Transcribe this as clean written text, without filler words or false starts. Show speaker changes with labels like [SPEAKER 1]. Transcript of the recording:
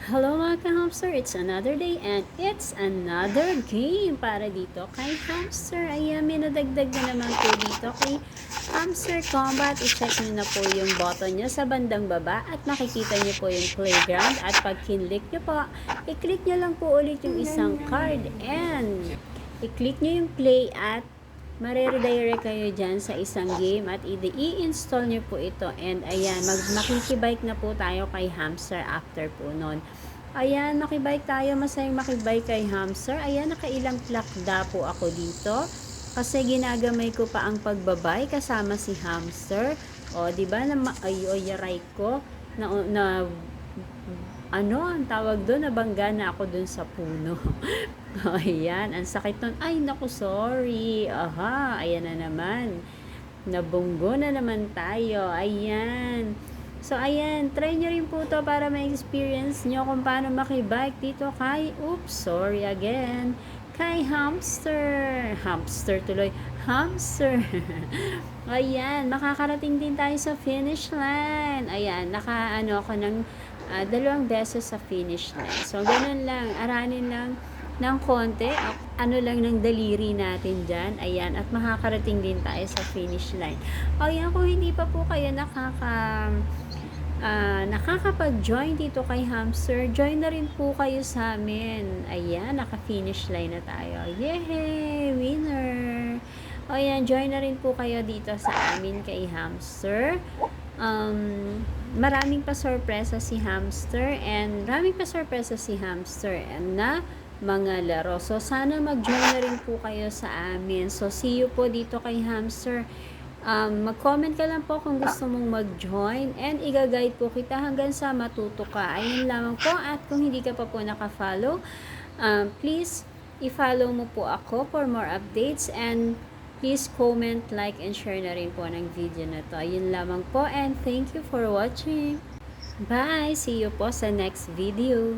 [SPEAKER 1] Hello mga ka-hamster, it's another day and it's another game para dito kay hamster. Ayan, may nadagdag na naman po dito kay hamster combat. I-check nyo na po yung button nyo sa bandang baba at makikita nyo po yung playground. At pag kinlik nyo po, i-click nyo lang po ulit yung isang card and i-click nyo yung play at mare-redirect kayo dyan sa isang game at i-install nyo po ito. And ayan, makikibike na po tayo kay hamster after po nun. Ayan, makibike tayo. Masayang makibike kay hamster. Ayan, nakailang plakda po ako dito. Kasi ginagamay ko pa ang pagbabay kasama si hamster. O, diba? Yaray ko. Ang tawag doon, nabangga na ako doon sa puno. Ayan, ang sakit nun. Ay, naku, sorry. Aha, ayan na naman. Nabunggo na naman tayo. Ayan. So, ayan, try nyo rin po to para ma-experience nyo kung paano makibike dito kay, oops, sorry again, kay hamster. Hamster tuloy. Hamster. Ayan, makakarating din tayo sa finish line. Ayan, naka-ano ako ng 2 beses sa finish line. So, ganun lang. Aranin lang ng konti. Ano lang ng daliri natin dyan. Ayan, at makakarating din tayo sa finish line. Ayan, kung hindi pa po kayo nakakapag-join dito kay hamster, join na rin po kayo sa amin. Ayan, naka-finish line na tayo. Yay! Winner! Ayan, join na rin po kayo dito sa amin kay hamster. Maraming pa sorpresa si hamster and na mga laro. So, sana mag-join na rin po kayo sa amin. So, see you po dito kay hamster. Mag-comment ka lang po kung gusto mong mag-join and i-guide po kita hanggang sa matuto ka. Ayun lamang po, at kung hindi ka pa po naka-follow, please i-follow mo po ako for more updates and please comment, like, and share na rin po ng video na to. Ayun lamang po and thank you for watching. Bye! See you po sa next video.